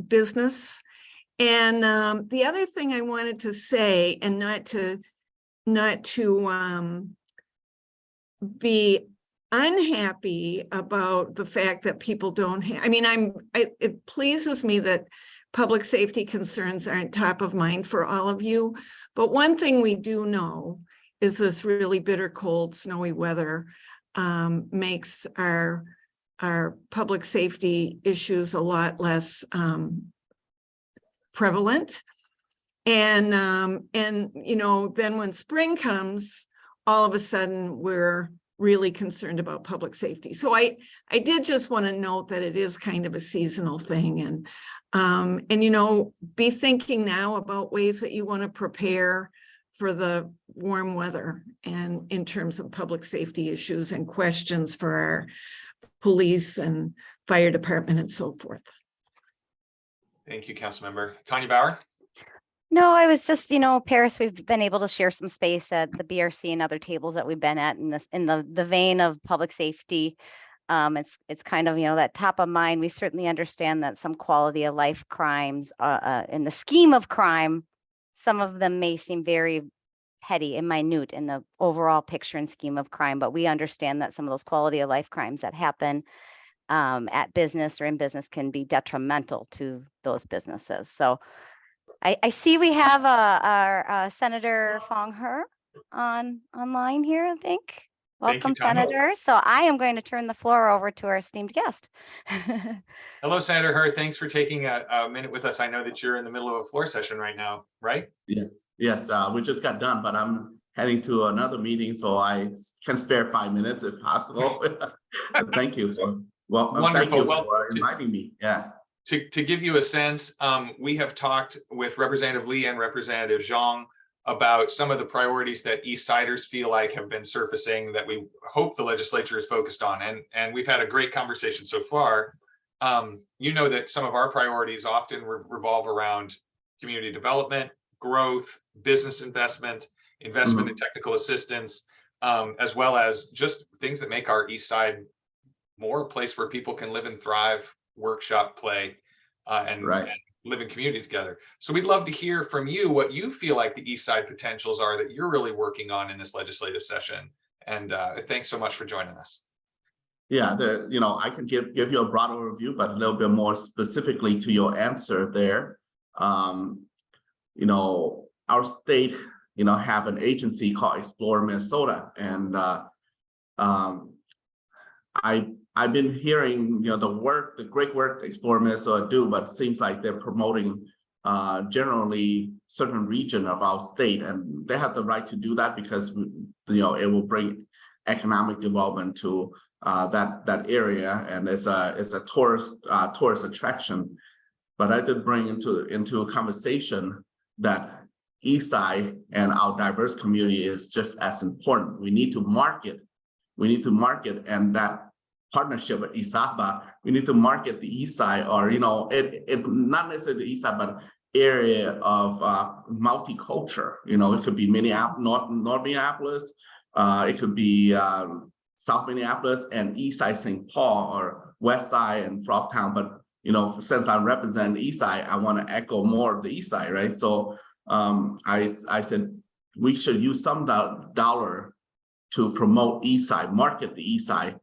Speaker 6: business. And the other thing I wanted to say, and not to be unhappy about the fact that people don't have, I mean, it pleases me that public safety concerns aren't top of mind for all of you. But one thing we do know is this really bitter, cold, snowy weather makes our public safety issues a lot less prevalent. And you know, then when spring comes, all of a sudden we're really concerned about public safety. So I did just want to note that it is kind of a seasonal thing, and you know, be thinking now about ways that you want to prepare for the warm weather and in terms of public safety issues and questions for our police and fire department and so forth.
Speaker 1: Thank you, Councilmember. Tanya Bauer.
Speaker 14: No, I was just, you know, Paris, we've been able to share some space at the BRC and other tables that we've been at in the vein of public safety. It's kind of, you know, that top of mind. We certainly understand that some quality of life crimes in the scheme of crime, some of them may seem very petty and minute in the overall picture and scheme of crime, but we understand that some of those quality of life crimes that happen at business or in business can be detrimental to those businesses. So I see we have our Senator Fong He online here, I think. Welcome, Senator. So I am going to turn the floor over to our esteemed guest.
Speaker 1: Hello, Senator He. Thanks for taking a minute with us. I know that you're in the middle of a floor session right now, right?
Speaker 15: Yes. We just got done, but I'm heading to another meeting, so I can spare 5 minutes if possible. Thank you.
Speaker 1: Wonderful.
Speaker 15: Thank you for inviting me. Yeah.
Speaker 1: To give you a sense, we have talked with Representative Lee and Representative Zhang about some of the priorities that East Siders feel like have been surfacing that we hope the legislature is focused on. And we've had a great conversation so far. You know that some of our priorities often revolve around community development, growth, business investment in technical assistance, as well as just things that make our East Side more a place where people can live and thrive, workshop, play, and live in community together. So we'd love to hear from you what you feel like the East Side potentials are that you're really working on in this legislative session. And thanks so much for joining us.
Speaker 15: Yeah, I can give you a broad overview, but a little bit more specifically to your answer there. Our state, have an agency called Explore Minnesota, and I've been hearing, the great work Explore Minnesota do, but it seems like they're promoting generally certain region of our state, and they have the right to do that because it will bring economic development to that area, and it's a tourist attraction. But I did bring into a conversation that East Side and our diverse community is just as important. We need to market. And that partnership with Isaba, we need to market the East Side, or it not necessarily the East Side, but area of multicultural. It could be Minneapolis, North Minneapolis, it could be South Minneapolis and East Side St. Paul, or West Side and Frogtown. But since I represent the East Side, I want to echo more of the East Side, right? So I said we should use some dollar to promote East Side, market the East Side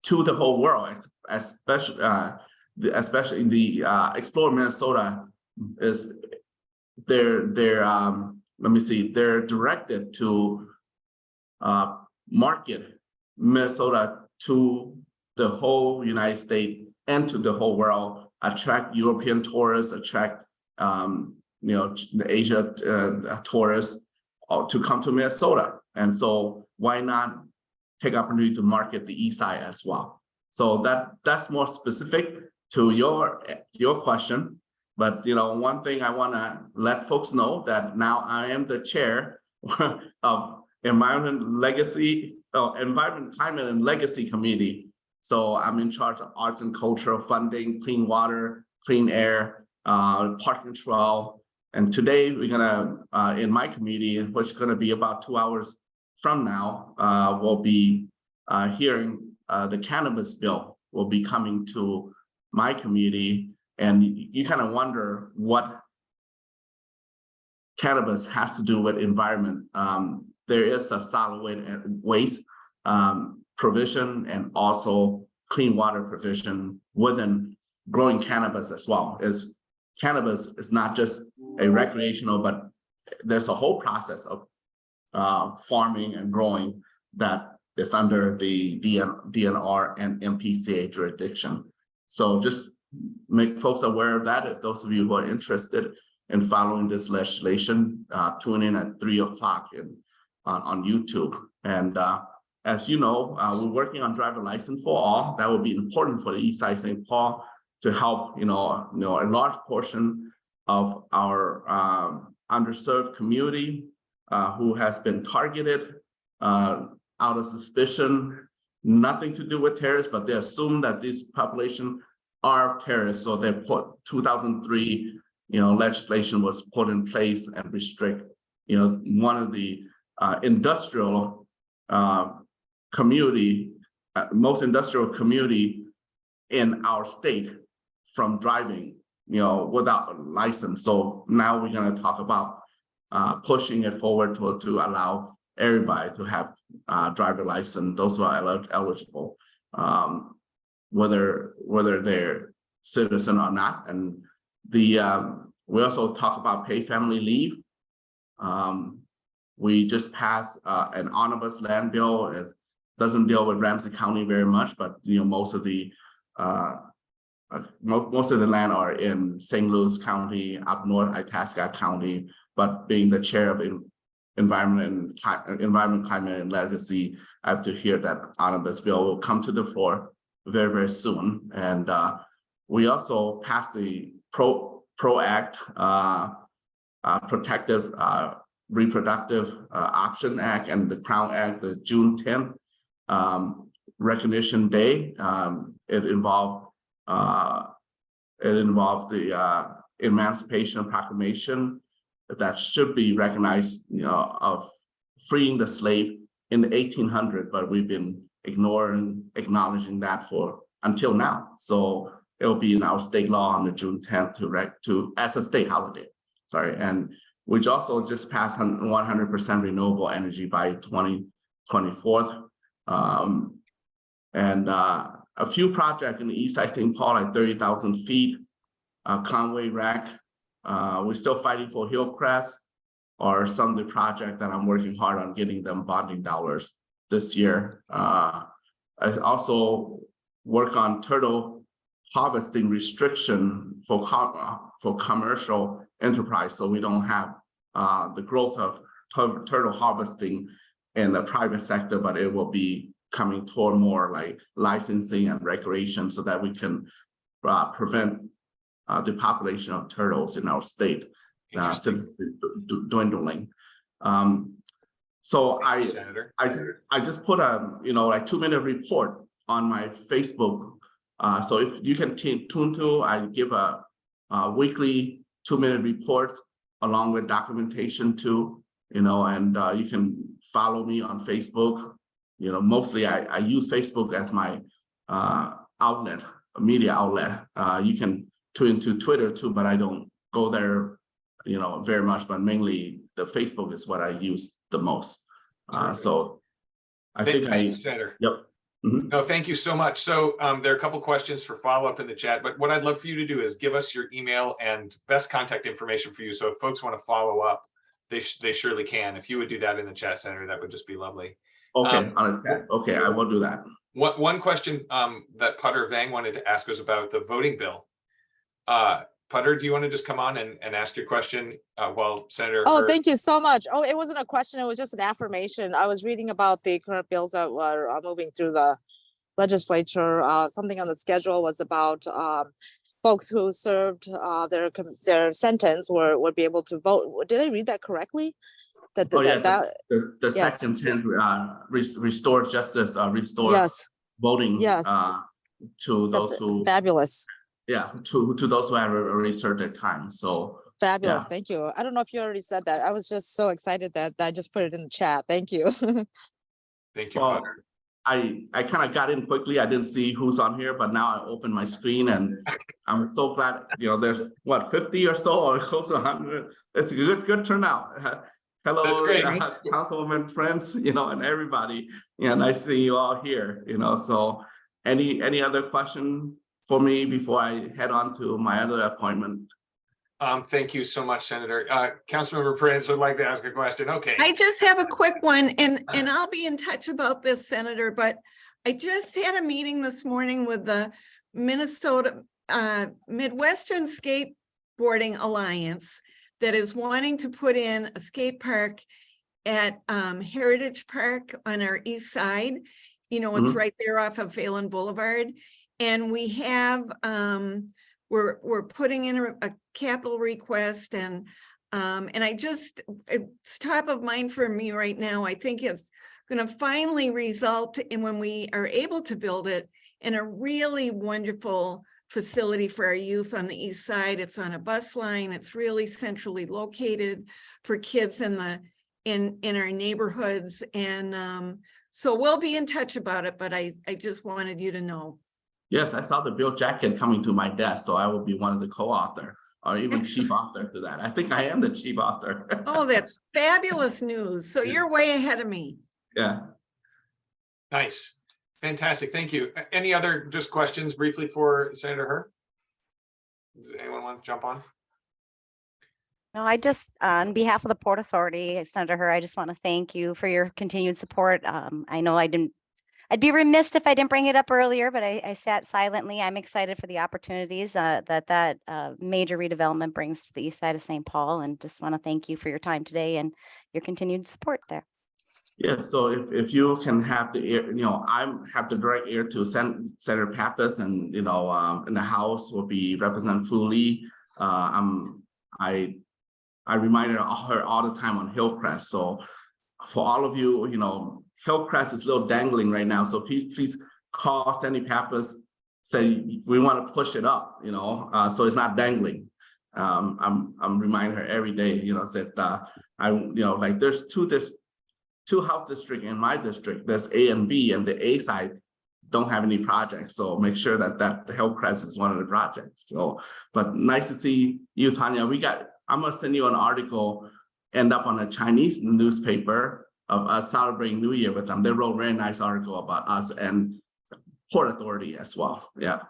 Speaker 15: to the whole world, especially in the Explore Minnesota is they're directed to market Minnesota to the whole United States and to the whole world, attract European tourists, attract the Asia tourists to come to Minnesota. And so why not take opportunity to market the East Side as well? So that's more specific to your question. But one thing I want to let folks know that now I am the chair of Environment, Climate, and Legacy Committee. So I'm in charge of arts and cultural funding, clean water, clean air, park and trail. And today we're gonna, in my committee, which is gonna be about 2 hours from now, we'll be hearing the cannabis bill will be coming to my committee. And you kind of wonder what cannabis has to do with environment. There is a solid waste provision and also clean water provision within growing cannabis as well. Cannabis is not just a recreational, but there's a whole process of farming and growing that is under the DNR and MPCA jurisdiction. So just make folks aware of that. If those of you who are interested in following this legislation, tune in at 3 o'clock on YouTube. And as you know, we're working on driver license for all. That will be important for the East Side St. Paul to help, a large portion of our underserved community who has been targeted out of suspicion, nothing to do with terrorists, but they assume that this population are terrorists. So they put 2003, legislation was put in place and restrict, one of the industrial community, most industrial community in our state from driving, without a license. So now we're going to talk about pushing it forward to allow everybody to have driver license, those who are eligible, whether they're citizen or not. And we also talk about paid family leave. We just passed an omnibus land bill. It doesn't deal with Ramsey County very much, but most of the land are in St. Louis County, up north Itasca County. But being the chair of Environment, Climate, and Legacy, I have to hear that omnibus bill will come to the floor very, very soon. And we also passed the PRO Act, Protective Reproductive Option Act, and the Crown Act, the June 10th Recognition Day. It involved the Emancipation Proclamation that should be recognized, of freeing the slave in the 1800s, but we've been acknowledging that until now. So it'll be in our state law on the June 10th as a state holiday. Sorry, and which also just passed 100% renewable energy by 2024. And a few projects in the East Side St. Paul, like 30,000 feet, Conway Rec. We're still fighting for Hillcrest, or some of the projects that I'm working hard on getting them bonding dollars this year. I also work on turtle harvesting restriction for commercial enterprise, so we don't have the growth of turtle harvesting in the private sector, but it will be coming toward more like licensing and recreation, so that we can prevent the population of turtles in our state since dwindling. So I just put a 2-minute report on my Facebook. So if you can tune to, I give a weekly 2-minute report along with documentation too. And you can follow me on Facebook. Mostly I use Facebook as my media outlet. You can tune into Twitter too, but I don't go there, very much. But mainly the Facebook is what I use the most. So I think
Speaker 1: Senator.
Speaker 15: Yep. Mm-hmm.
Speaker 1: No, thank you so much. So there are a couple questions for follow-up in the chat, but what I'd love for you to do is give us your email and best contact information for you. So if folks want to follow up, they surely can. If you would do that in the chat, Senator, that would just be lovely.
Speaker 15: Okay, on a chat. Okay, I will do that.
Speaker 1: One question that Putter Vang wanted to ask was about the voting bill. Putter, do you want to just come on and ask your question while Senator?
Speaker 11: Thank you so much. It wasn't a question, it was just an affirmation. I was reading about the current bills that were moving through the legislature. Something on the schedule was about folks who served their sentence will be able to vote. Did I read that correctly? That
Speaker 15: Oh, yeah,
Speaker 11: that
Speaker 15: the
Speaker 11: yes.
Speaker 15: second sentence, restore justice, restore
Speaker 11: Yes.
Speaker 15: voting
Speaker 11: Yes.
Speaker 15: to
Speaker 11: That's
Speaker 15: those who,
Speaker 11: fabulous.
Speaker 15: yeah, to those who have already served their time. So
Speaker 11: Fabulous.
Speaker 15: yeah.
Speaker 11: Thank you. I don't know if you already said that. I was just so excited that I just put it in the chat. Thank you.
Speaker 1: Thank you,
Speaker 15: Well,
Speaker 1: Potter.
Speaker 15: I kind of got in quickly. I didn't see who's on here, but now I opened my screen and I'm so glad, there's what, 50 or so or close to 100. It's a good turnout. Hello,
Speaker 1: That's great.
Speaker 15: councilwoman friends, and everybody. Yeah, nice seeing you all here, so any other question for me before I head on to my other appointment?
Speaker 1: Thank you so much, Senator. Councilmember Prince would like to ask a question. Okay.
Speaker 6: I just have a quick one, and I'll be in touch about this, Senator, but I just had a meeting this morning with the Minnesota Midwestern Skateboarding Alliance that is wanting to put in a skate park at Heritage Park on our east side. It's right there off of Phelan Boulevard. And we have, we're putting in a capital request, and it's top of mind for me right now. I think it's going to finally result in, when we are able to build it, in a really wonderful facility for our youth on the east side. It's on a bus line. It's really centrally located for kids in our neighborhoods. And so we'll be in touch about it, but I just wanted you to know.
Speaker 15: Yes, I saw the bill jacket coming to my desk, so I will be one of the co-author or even chief author to that. I think I am the chief author.
Speaker 6: Oh, that's fabulous news. So you're way ahead of me.
Speaker 15: Yeah.
Speaker 1: Nice. Fantastic. Thank you. Any other just questions briefly for Senator Herr? Does anyone want to jump on?
Speaker 14: No, I just, on behalf of the Port Authority, Senator Herr, I just want to thank you for your continued support. I know I'd be remiss if I didn't bring it up earlier, but I sat silently. I'm excited for the opportunities that major redevelopment brings to the east side of St. Paul, and just want to thank you for your time today and your continued support there.
Speaker 15: Yes, so if you can have the ear, I have the direct ear to Senator Pappas, and in the House will be Representative Fooley. I remind her all the time on Hillcrest. So for all of you, Hillcrest is a little dangling right now. So please call Senator Pappas, say we want to push it up, so it's not dangling. I'm reminding her every day, that there's two house districts in my district. There's A and B, and the A side don't have any projects. So make sure that the Hillcrest is one of the projects. So, but nice to see you, Tanya. I'm gonna send you an article, end up on a Chinese newspaper of us celebrating New Year with them. They wrote a very nice article about us and Port Authority as well. Yeah.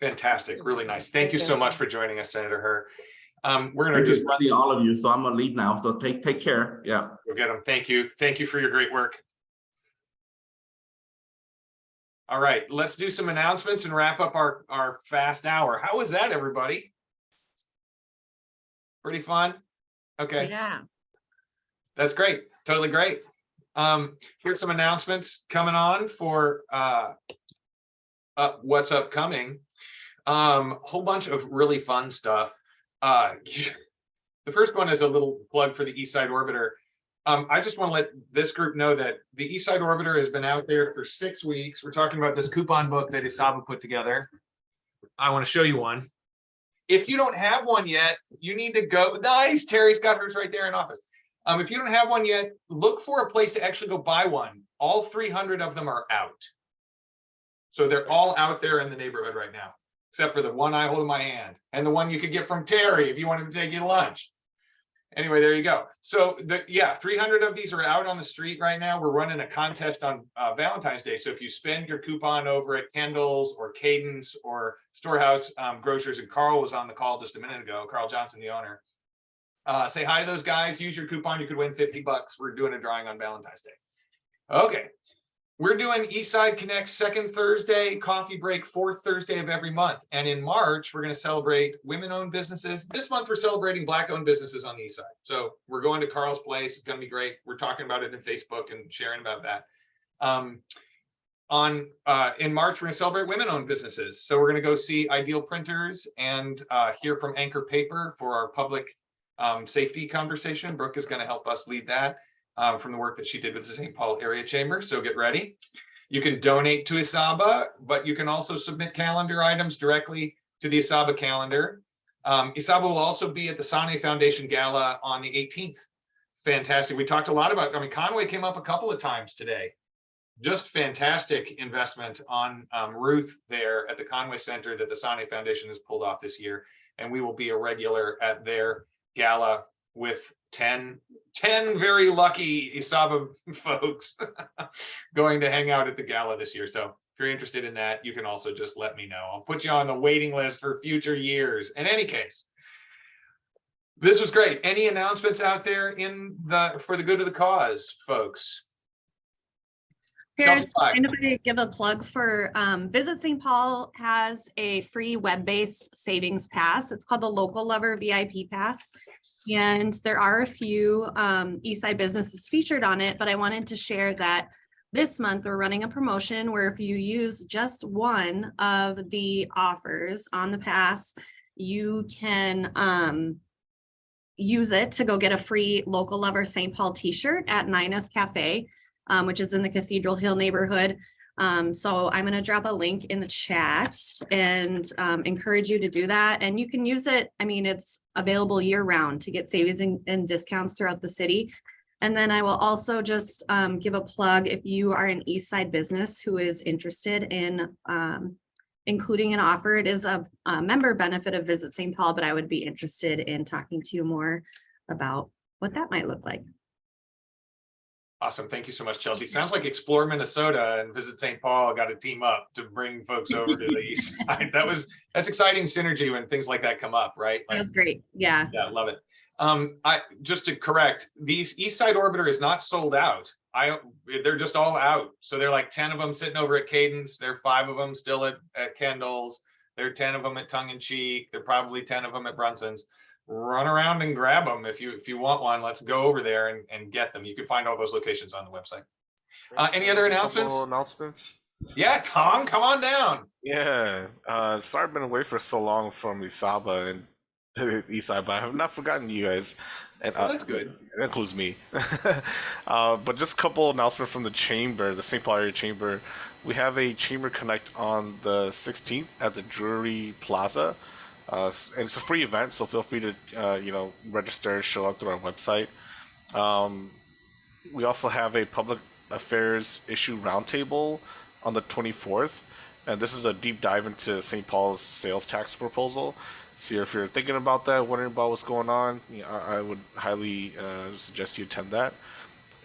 Speaker 1: Fantastic. Really nice. Thank you so much for joining us, Senator Herr. We're going to
Speaker 15: just
Speaker 1: just
Speaker 15: see all of you. So I'm going to leave now. So take care. Yeah.
Speaker 1: Go get them. Thank you. Thank you for your great work. All right, let's do some announcements and wrap up our fast hour. How was that, everybody? Pretty fun? Okay.
Speaker 6: Yeah.
Speaker 1: That's great. Totally great. Here's some announcements coming on for what's upcoming. Whole bunch of really fun stuff. The first one is a little plug for the Eastside Orbiter. I just want to let this group know that the Eastside Orbiter has been out there for 6 weeks. We're talking about this coupon book that Isaba put together. I want to show you one. If you don't have one yet, you need to go. Nice, Terry's got hers right there in office. If you don't have one yet, look for a place to actually go buy one. All 300 of them are out. So they're all out there in the neighborhood right now, except for the one I hold in my hand and the one you could get from Terry if you want him to take you to lunch. Anyway, there you go. So 300 of these are out on the street right now. We're running a contest on Valentine's Day. So if you spend your coupon over at Kendall's or Cadence or Storehouse Grocers, and Carl was on the call just a minute ago, Carl Johnson, the owner, say hi to those guys, use your coupon, you could win $50. We're doing a drawing on Valentine's Day. Okay. We're doing Eastside Connect second Thursday, coffee break fourth Thursday of every month. And in March, we're going to celebrate women-owned businesses. This month, we're celebrating Black-owned businesses on the East Side. So we're going to Carl's Place. It's going to be great. We're talking about it in Facebook and sharing about that. in March, we're going to celebrate women-owned businesses. So we're going to go see Ideal Printers and hear from Anchor Paper for our public safety conversation. Brooke is going to help us lead that from the work that she did with the St. Paul Area Chamber. So get ready. You can donate to ISABA, but you can also submit calendar items directly to the ISABA calendar. ISABA will also be at the Sane Foundation Gala on the 18th. Fantastic. We talked a lot about, Conway came up a couple of times today. Just fantastic investment on Ruth there at the Conway Center that the Sane Foundation has pulled off this year. And we will be a regular at their gala with 10 very lucky ISABA folks going to hang out at the gala this year. So if you're interested in that, you can also just let me know. I'll put you on the waiting list for future years. In any case, this was great. Any announcements out there for the good of the cause, folks?
Speaker 16: Paris, anybody give a plug for Visit St. Paul has a free web-based savings pass. It's called the Local Lover VIP Pass. And there are a few Eastside businesses featured on it, but I wanted to share that this month we're running a promotion where if you use just one of the offers on the pass, you can use it to go get a free Local Lover St. Paul t-shirt at Nina's Cafe, which is in the Cathedral Hill neighborhood. So I'm going to drop a link in the chat and encourage you to do that. And you can use it. I mean, it's available year round to get savings and discounts throughout the city. And then I will also just give a plug if you are an East Side business who is interested in including an offer. It is a member benefit of Visit St. Paul, but I would be interested in talking to you more about what that might look like.
Speaker 1: Awesome. Thank you so much, Chelsea. Sounds like Explore Minnesota and Visit St. Paul got to team up to bring folks over to the east side. That's exciting synergy when things like that come up, right? Like,
Speaker 16: that's great. Yeah.
Speaker 1: Yeah, love it. Just to correct, these East Side Orbiter is not sold out. They're just all out. So they're like 10 of them sitting over at Cadence. There are 5 of them still at Kendall's. There are 10 of them at Tongue in Cheek. There are probably 10 of them at Brunson's. Run around and grab them if you want one. Let's go over there and get them. You can find all those locations on the website. Any other announcements? Yeah, Tom, come on down.
Speaker 17: Yeah, sorry I've been away for so long from ISABA and the East Side, but I have not forgotten you guys. And
Speaker 1: that's good.
Speaker 17: That includes me. But just a couple announcements from the chamber, the St. Paul Area Chamber. We have a Chamber Connect on the 16th at the Drury Plaza. And it's a free event, so feel free to register, show up through our website. We also have a public affairs issue roundtable on the 24th, and this is a deep dive into St. Paul's sales tax proposal. So if you're thinking about that, wondering about what's going on, I would highly suggest you attend that.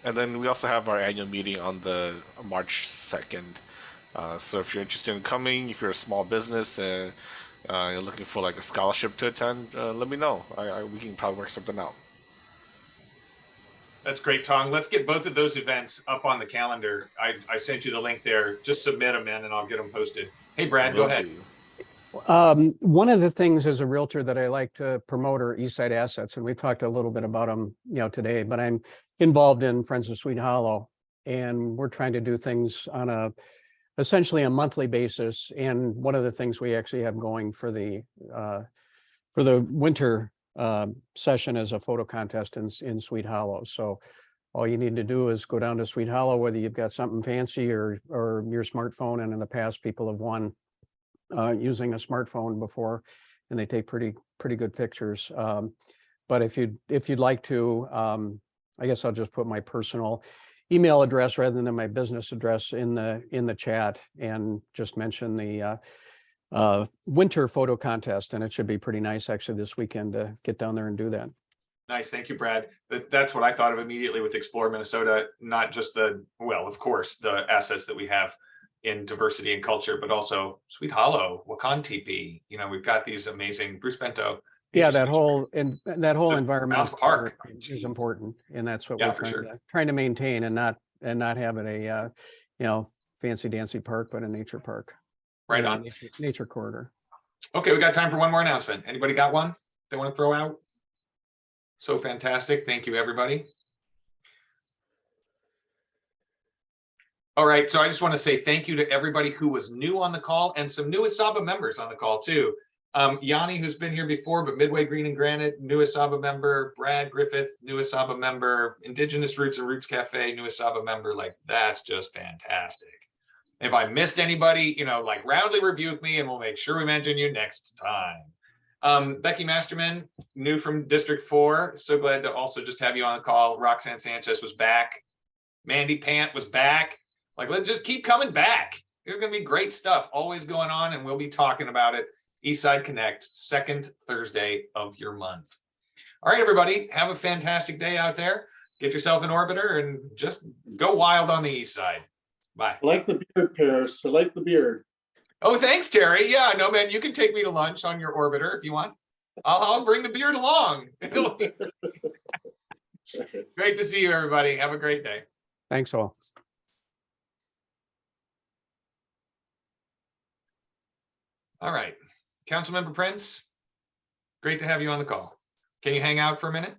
Speaker 17: And then we also have our annual meeting on the March 2nd. So if you're interested in coming, if you're a small business and you're looking for like a scholarship to attend, let me know. We can probably work something out.
Speaker 1: That's great, Tong. Let's get both of those events up on the calendar. I sent you the link there. Just submit them in and I'll get them posted. Hey, Brad, go ahead.
Speaker 13: One of the things as a realtor that I like to promote are East Side assets, and we've talked a little bit about them, today, but I'm involved in Friends of Sweet Hollow, and we're trying to do things on essentially a monthly basis. And one of the things we actually have going for the winter session is a photo contest in Sweet Hollow. So all you need to do is go down to Sweet Hollow, whether you've got something fancy or your smartphone. And in the past, people have won using a smartphone before, and they take pretty good pictures. But if you'd like to, I guess I'll just put my personal email address rather than my business address in the chat, and just mention the winter photo contest, and it should be pretty nice actually this weekend to get down there and do that.
Speaker 1: Nice, thank you, Brad. That's what I thought of immediately with Explore Minnesota, not just of course, the assets that we have in diversity and culture, but also Sweet Hollow, Wakan TP. We've got these amazing Bruce Bento.
Speaker 13: Yeah, that whole environment
Speaker 1: park
Speaker 13: is important, and that's what
Speaker 1: we're
Speaker 13: trying to maintain, and not have it a fancy dancy park, but a nature park.
Speaker 1: Right on.
Speaker 13: Nature corridor.
Speaker 1: Okay, we got time for one more announcement. Anybody got one they want to throw out? So fantastic. Thank you, everybody. All right, so I just want to say thank you to everybody who was new on the call and some new ASABA members on the call too. Yanni, who's been here before, but Midway Green and Granite, new ASABA member. Brad Griffith, new ASABA member. Indigenous Roots and Roots Cafe, new ASABA member. Like, that's just fantastic. If I missed anybody, like roundly rebuke me and we'll make sure we mention you next time. Becky Masterman, new from District 4. So glad to also just have you on the call. Roxanne Sanchez was back. Mandy Pant was back. Like, let's just keep coming back. There's going to be great stuff always going on, and we'll be talking about it. Eastside Connect, second Thursday of your month. All right, everybody, have a fantastic day out there. Get yourself an orbiter and just go wild on the east side. Bye.
Speaker 18: I like the beard, Paris. I like the beard.
Speaker 1: Oh, thanks, Terry. Yeah, no, man, you can take me to lunch on your orbiter if you want. I'll bring the beard along. Great to see you, everybody. Have a great day.
Speaker 13: Thanks all.
Speaker 1: All right. Councilmember Prince, great to have you on the call. Can you hang out for a minute?